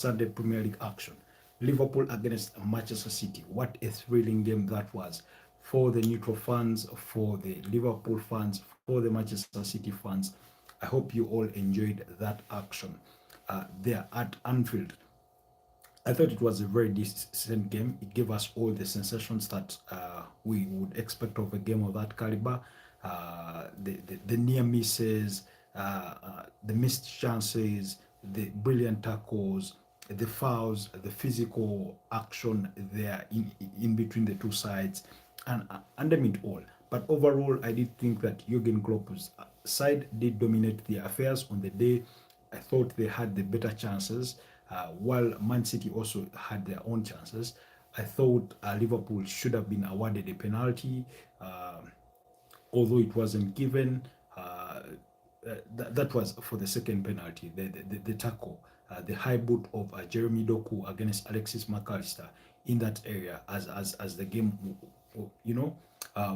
Sunday Premier League action. Liverpool against Manchester City. What a thrilling game that was for the neutral fans, for the Liverpool fans, for the Manchester City fans. I hope you all enjoyed that action there at Anfield. I thought it was a very decent game. It gave us all the sensations that we would expect of a game of that caliber. The near misses, the missed chances, the brilliant tackles, the fouls, the physical action there in between the two sides, and I mean all. But overall, I did think that Jurgen Klopp's side did dominate the affairs on the day. I thought they had the better chances, while Man City also had their own chances. I thought Liverpool should have been awarded a penalty, although it wasn't given. That was for the second penalty, the tackle, the high boot of Jeremy Doku against Alexis McAllister in that area as the game,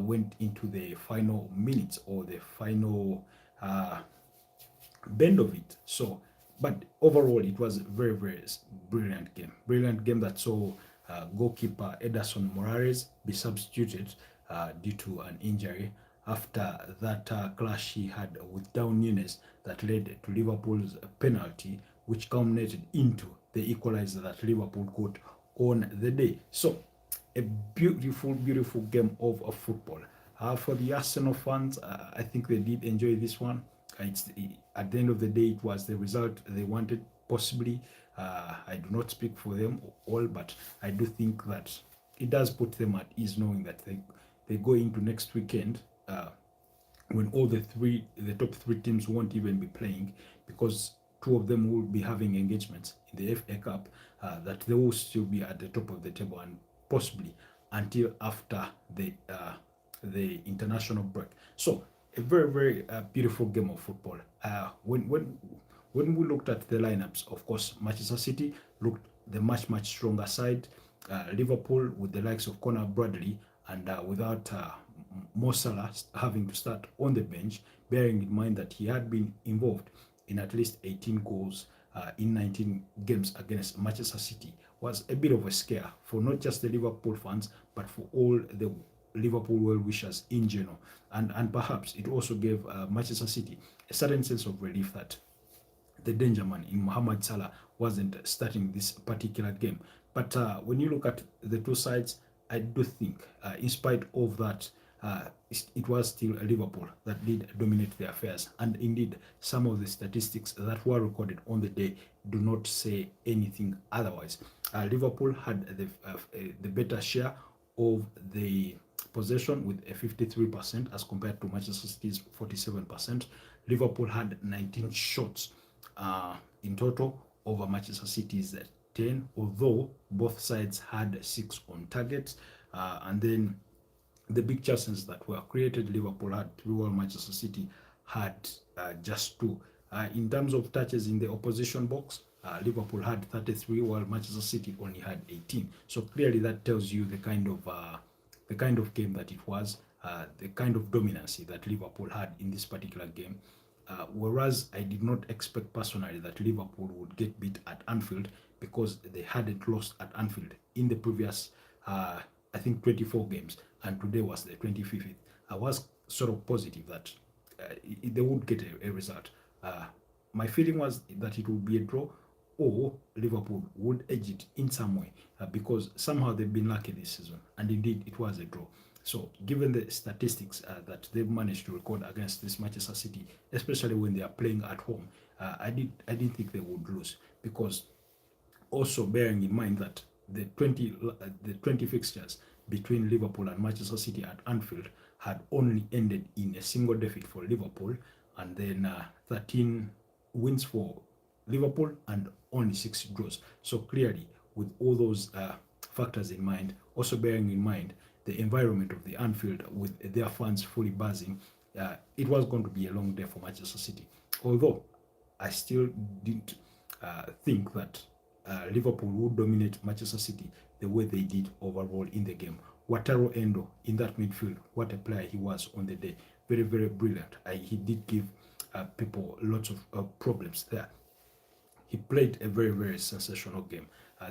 went into the final minutes or the final bend of it. So, but overall, it was a very, very brilliant game. Brilliant game that saw goalkeeper Ederson Morales be substituted due to an injury after that clash he had with Darwin Núñez that led to Liverpool's penalty, which culminated into the equalizer that Liverpool got on the day. So, a beautiful, beautiful game of football. For the Arsenal fans, I think they did enjoy this one. At the end of the day, it was the result they wanted, possibly. I do not speak for them all, but I do think that it does put them at ease knowing that they go into next weekend when all the top three teams won't even be playing, because two of them will be having engagements in the FA Cup, that they will still be at the top of the table and possibly until after the international break. So a very, very beautiful game of football. When we looked at the lineups, of course, Manchester City looked the much stronger side. Liverpool with the likes of Conor Bradley and without Mo Salah having to start on the bench, bearing in mind that he had been involved in at least 18 goals in 19 games against Manchester City, was a bit of a scare for not just the Liverpool fans, but for all the Liverpool well-wishers in general. And perhaps it also gave Manchester City a certain sense of relief that the danger man in Mohamed Salah wasn't starting this particular game. But when you look at the two sides, I do think, in spite of that, it was still Liverpool that did dominate the affairs. And indeed, some of the statistics that were recorded on the day do not say anything otherwise. Liverpool had the better share of the possession with a 53% as compared to Manchester City's 47%. Liverpool had 19 shots in total over Manchester City's 10, although both sides had 6 on target. And then the big chances that were created, Liverpool had 3, while Manchester City had just 2. In terms of touches in the opposition box, Liverpool had 33, while Manchester City only had 18. So clearly that tells you the kind of game that it was, the kind of dominancy that Liverpool had in this particular game. Whereas I did not expect personally that Liverpool would get beat at Anfield, because they hadn't lost at Anfield in the previous, I think, 24 games, and today was the 25th. I was sort of positive that they would get a result. My feeling was that it would be a draw, or Liverpool would edge it in some way, because somehow they've been lucky this season, and indeed it was a draw. So given the statistics that they've managed to record against this Manchester City, especially when they are playing at home, I didn't think they would lose, because also bearing in mind that the 20 fixtures between Liverpool and Manchester City at Anfield had only ended in a single defeat for Liverpool, and then 13 wins for Liverpool and only 6 draws. So clearly, with all those factors in mind, also bearing in mind the environment of the Anfield with their fans fully buzzing, it was going to be a long day for Manchester City. Although I still didn't think that Liverpool would dominate Manchester City the way they did overall in the game. Wataru Endo in that midfield, what a player he was on the day. Very, very brilliant. He did give people lots of problems there. he played a very, very sensational game.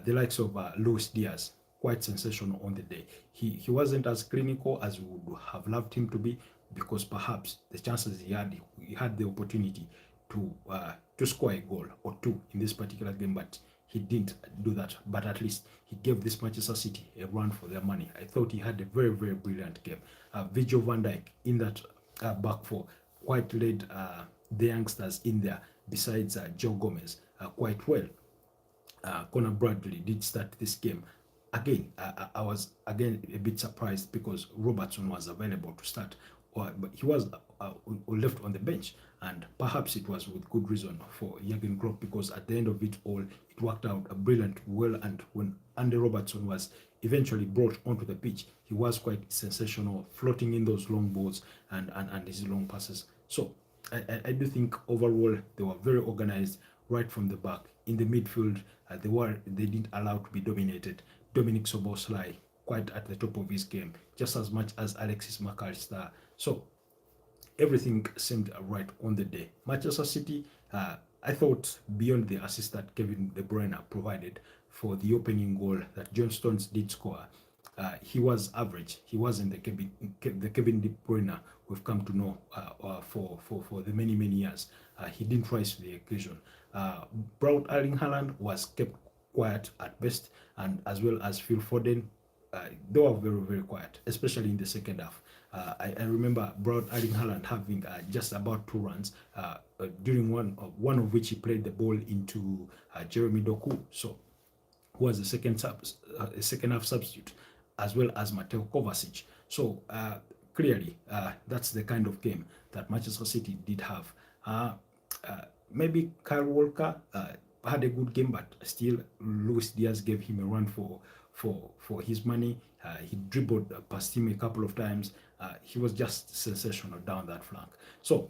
The likes of Luis Diaz, quite sensational on the day. He wasn't as clinical as we would have loved him to be, because perhaps the chances he had the opportunity to score a goal or two in this particular game, but he didn't do that. But at least he gave this Manchester City a run for their money. I thought he had a very, very brilliant game. Virgil van Dijk in that back four quite led the youngsters in there, besides Joe Gomez, quite well. Conor Bradley did start this game. Again, I was again a bit surprised because Robertson was available to start, but he was left on the bench, and perhaps it was with good reason for Jurgen Klopp, because at the end of it all, it worked out a brilliant well. And when Andy Robertson was eventually brought onto the pitch, he was quite sensational, floating in those long balls and his long passes. So I do think overall they were very organized right from the back. In the midfield, they didn't allow to be dominated. Dominic Szoboszlai quite at the top of his game, just as much as Alexis McAllister. So everything seemed right on the day. Manchester City, I thought, beyond the assist that Kevin De Bruyne provided for the opening goal that John Stones did score, he was average. He wasn't the Kevin De Bruyne we've come to know for the many, many years. He didn't rise to the occasion. Braut Erling Haaland was kept quiet at best, and as well as Phil Foden, they were very, very quiet, especially in the second half. I remember Braut Erling Haaland having just about 2 runs, during one of which he played the ball into Jeremy Doku, so who was the second half substitute, as well as Mateo Kovacic. So clearly, that's the kind of game that Manchester City did have. Maybe Kyle Walker had a good game, but still Luis Diaz gave him a run for his money. He dribbled past him a couple of times. He was just sensational down that flank. So,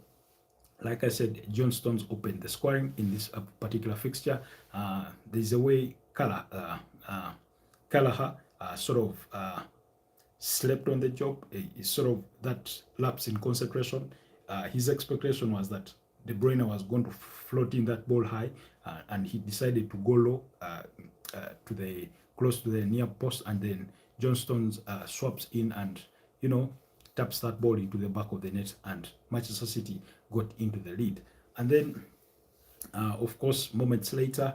like I said, John Stones opened the scoring in this particular fixture. There's a way Kelleher sort of slept on the job. Sort of that lapse in concentration. His expectation was that De Bruyne was going to float in that ball high, and he decided to go low close to the near post, and then John Stones swaps in and taps that ball into the back of the net, and Manchester City got into the lead. And then, of course, moments later,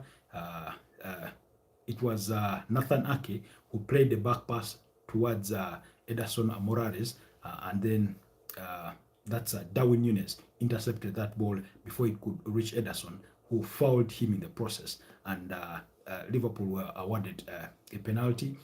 it was Nathan Ake who played the back pass towards Ederson Morales, and then that's Darwin Núñez intercepted that ball before it could reach Ederson, who fouled him in the process, and Liverpool were awarded a penalty.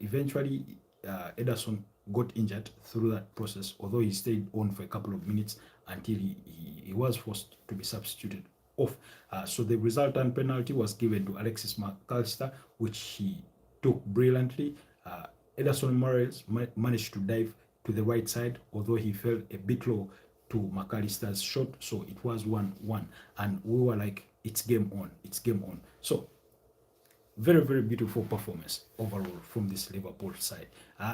Eventually, Ederson got injured through that process, although he stayed on for a couple of minutes until he was forced to be substituted off. So the resultant penalty was given to Alexis McAllister, which he took brilliantly. Ederson Morales managed to dive to the right side, although he fell a bit low to McAllister's shot, so it was 1-1, and we were like, it's game on, it's game on. So very, very beautiful performance overall from this Liverpool side.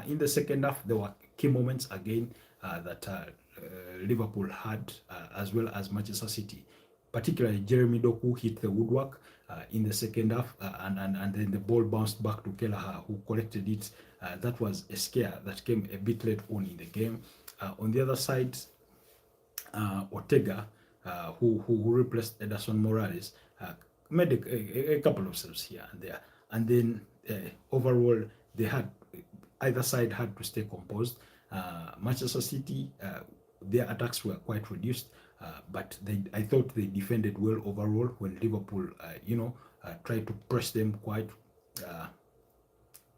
In the second half, there were key moments again that Liverpool had, as well as Manchester City. Particularly, Jeremy Doku hit the woodwork in the second half, and then the ball bounced back to Kelleher, who collected it. That was a scare that came a bit late on in the game. On the other side, Ortega, who replaced Ederson Morales, made a couple of saves here and there. And then overall, either side had to stay composed. Manchester City, their attacks were quite reduced, but I thought they defended well overall when Liverpool, tried to press them quite,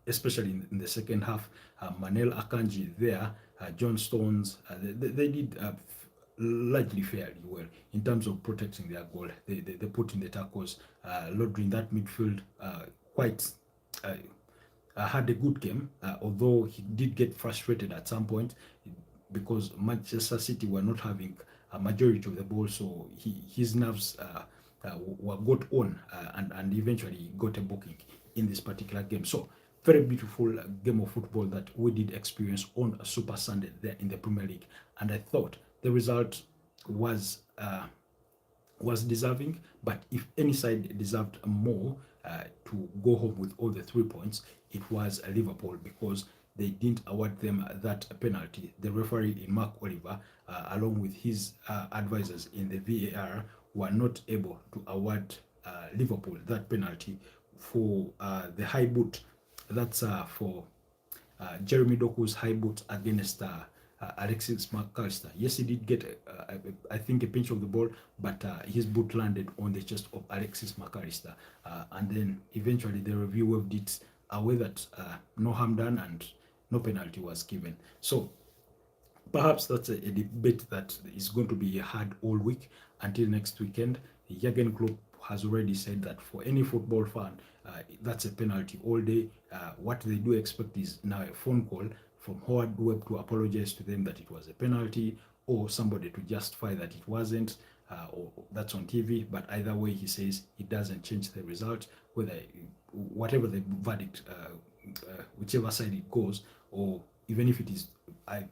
especially in the second half. Manel Akanji there, John Stones, they did largely fairly well in terms of protecting their goal. They put in the tackles. Lodri in that midfield quite had a good game, although he did get frustrated at some point because Manchester City were not having a majority of the ball, so his nerves were got on, and eventually got a booking in this particular game. So very beautiful game of football that we did experience on a Super Sunday there in the Premier League, and I thought the result was was deserving, but if any side deserved more to go home with all the 3 points, it was Liverpool, because they didn't award them that penalty. The referee in Mark Oliver, along with his advisors in the VAR, were not able to award Liverpool that penalty for the high boot. That's for Jeremy Doku's high boot against Alexis McAllister. Yes, he did get, I think, a pinch of the ball, but his boot landed on the chest of Alexis McAllister. And then eventually the review waved it away that no harm done and no penalty was given. So perhaps that's a debate that is going to be had all week until next weekend. Jurgen Klopp has already said that for any football fan, that's a penalty all day. What they do expect is now a phone call from Howard Webb to apologize to them that it was a penalty, or somebody to justify that it wasn't, or that's on TV. But either way, he says it doesn't change the result, whether whatever the verdict, whichever side it goes, or even if it is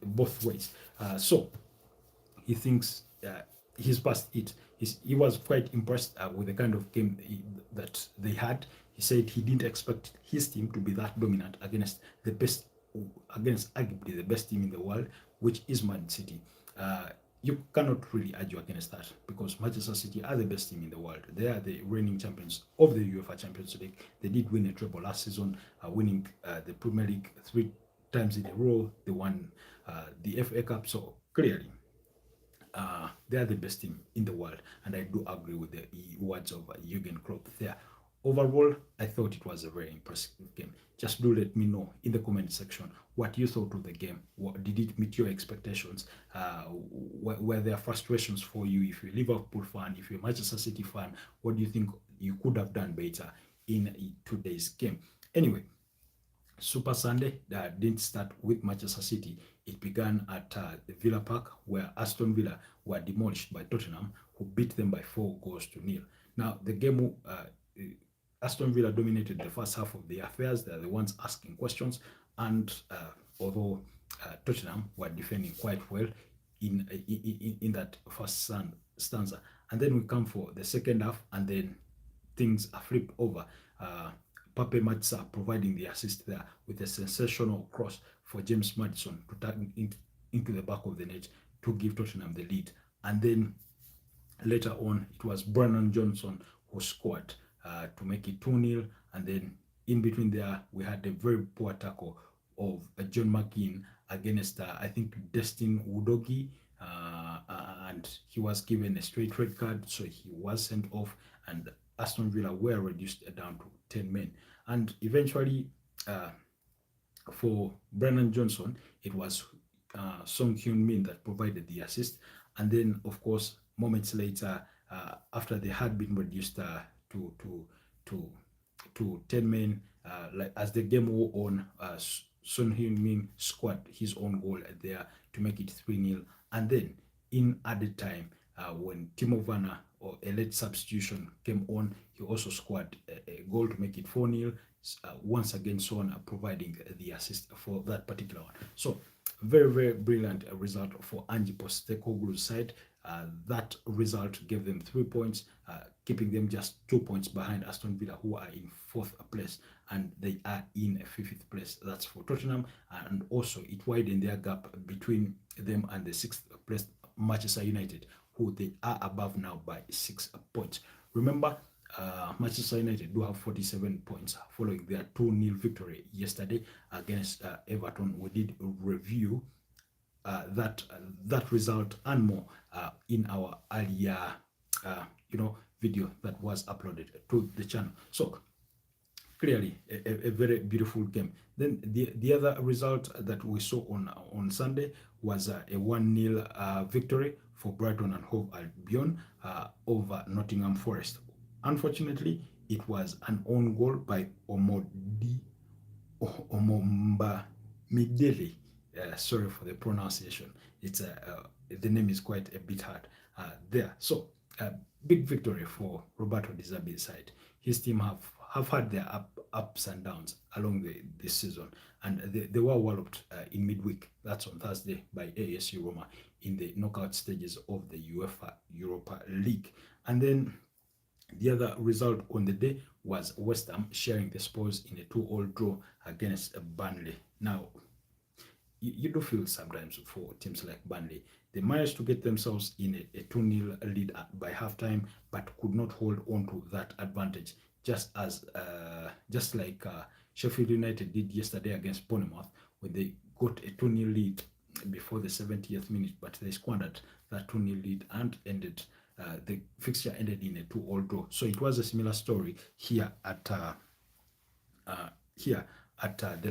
both ways. So he thinks he's past it. He was quite impressed with the kind of game that they had. He said he didn't expect his team to be that dominant against the best, against arguably the best team in the world, which is Man City. You cannot really argue against that, because Manchester City are the best team in the world. They are the reigning champions of the UEFA Champions League. They did win a treble last season, winning the Premier League 3 times in a row. They won the FA Cup. So clearly, they are the best team in the world, and I do agree with the words of Jurgen Klopp there. Overall, I thought it was a very impressive game. Just do let me know in the comment section what you thought of the game. Did it meet your expectations? Were there frustrations for you? If you're a Liverpool fan, if you're a Manchester City fan, what do you think you could have done better in today's game? Anyway, Super Sunday didn't start with Manchester City. It began at the Villa Park, where Aston Villa were demolished by Tottenham, who beat them by 4 goals to 0. Now, the game, Aston Villa dominated the first half of the affairs. They're the ones asking questions, and although Tottenham were defending quite well in that first stanza, and then we come for the second half, and then things are flipped over. Pape Matsa providing the assist there with a sensational cross for James Maddison to turn into the back of the net to give Tottenham the lead. And then later on, it was Brennan Johnson who scored to make it 2-0. And then in between there, we had a very poor tackle of John McGinn against, I think, Destin Udogie. And he was given a straight red card, so he was sent off, and Aston Villa were reduced down to 10 men. And eventually, for Brennan Johnson, it was Song Hyun-min that provided the assist. And then, of course, moments later, after they had been reduced to 10 men, like as the game wore on, Son Heung-min scored his own goal there to make it 3-0. And then in added time, when Timo Werner, or a late substitution, came on, he also scored a goal to make it 4-0. Once again, Son providing the assist for that particular one. So very, very brilliant result for Ange Postecoglou's side. That result gave them 3 points, keeping them just 2 points behind Aston Villa, who are in 4th place, and they are in 5th place. That's for Tottenham, and also it widened their gap between them and the 6th place Manchester United, who they are above now by 6 points. Remember, Manchester United do have 47 points following their 2-0 victory yesterday against Everton. We did review that result and more in our earlier video that was uploaded to the channel. So clearly a very beautiful game. Then the other result that we saw on Sunday was a 1-0 victory for Brighton and Hove Albion over Nottingham Forest. Unfortunately, it was an own goal by Omomba Midele. Sorry for the pronunciation. It's the name is quite a bit hard there. So big victory for Roberto Di Zerbi's side. His team have had their ups and downs along this season, and they were walloped in midweek. That's on Thursday by AS Roma in the knockout stages of the UEFA Europa League. And then the other result on the day was West Ham sharing the spoils in a 2-all draw against Burnley. Now, you do feel sometimes for teams like Burnley, they managed to get themselves in a 2-0 lead by halftime, but could not hold on to that advantage, just like Sheffield United did yesterday against Bournemouth, when they got a 2-0 lead before the 70th minute, but they squandered that 2-0 lead and ended. The fixture ended in a 2-all draw. So it was a similar story here at the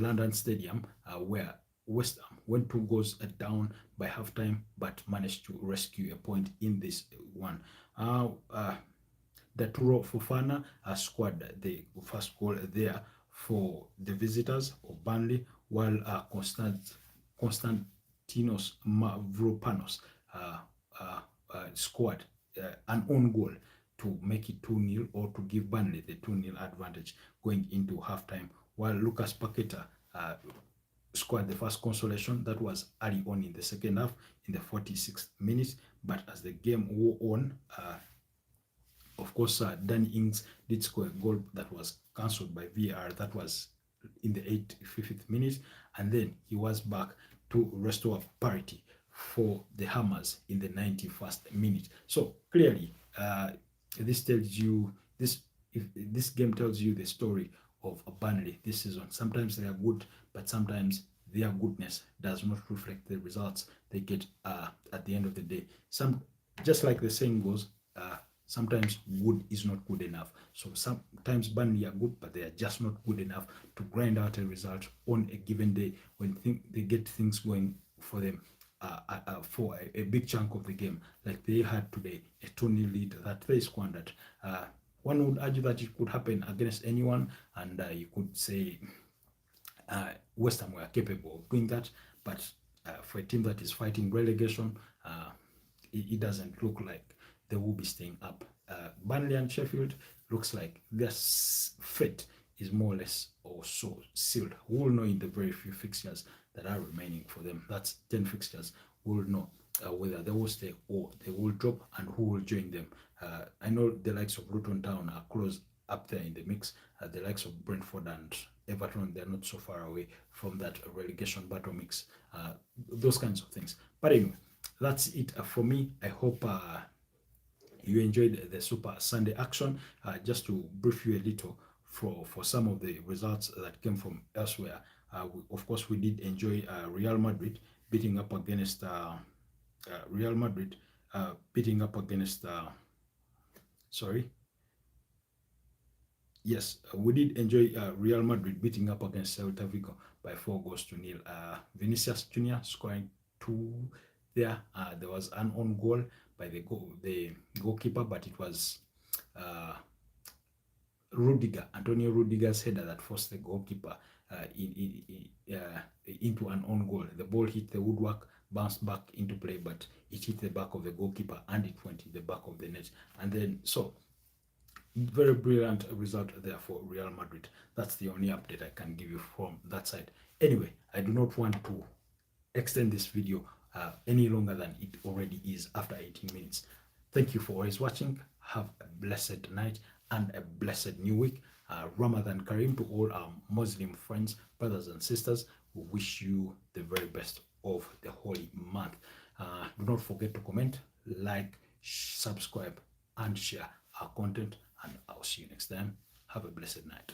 London Stadium, where West Ham went 2 goals down by halftime, but managed to rescue a point in this one. The Turo Fofana scored the first goal there for the visitors of Burnley, while Konstantinos Mavropanos scored an own goal to make it 2-0, or to give Burnley the 2-0 advantage going into halftime, while Lucas Paqueta scored the first consolation. That was early on in the second half, in the 46th minute. But as the game wore on, of course, Danny Ings did score a goal that was cancelled by VAR. That was in the 85th minute, and then he was back to restore parity for the Hammers in the 91st minute. So clearly, this tells you this. If this game tells you the story of Burnley this season. Sometimes they are good, but sometimes their goodness does not reflect the results they get at the end of the day. Just like the saying goes, sometimes good is not good enough. So sometimes Burnley are good, but they are just not good enough to grind out a result on a given day when they get things going for them. For a big chunk of the game, like they had today, a 2-0 lead that they squandered. One would argue that it could happen against anyone, and you could say West Ham were capable of doing that, but for a team that is fighting relegation, it doesn't look like they will be staying up. Burnley and Sheffield looks like their fate is more or less or so sealed. We will know in the very few fixtures that are remaining for them. That's 10 fixtures. We will know whether they will stay or they will drop, and who will join them. I know the likes of Luton Town are close up there in the mix. The likes of Brentford and Everton, they're not so far away from that relegation battle mix. Those kinds of things. But anyway, that's it for me. I hope you enjoyed the Super Sunday action. Just to brief you a little for some of the results that came from elsewhere. Of course, we did enjoy Real Madrid beating up against we did enjoy Real Madrid beating up against Celta Vigo by 4-0. Vinicius Junior scoring 2 there. There was an own goal by the goalkeeper, but it was Antonio Rudiger's header that forced the goalkeeper into an own goal. The ball hit the woodwork, bounced back into play, but it hit the back of the goalkeeper and it went in the back of the net. And then, so, very brilliant result there for Real Madrid. That's the only update I can give you from that side. Anyway, I do not want to extend this video any longer than it already is after 18 minutes. Thank you for always watching. Have a blessed night and a blessed new week. Ramadan Kareem to all our Muslim friends, brothers and sisters. We wish you the very best of the holy month. Do not forget to comment, like, subscribe, and share our content. And I'll see you next time. Have a blessed night.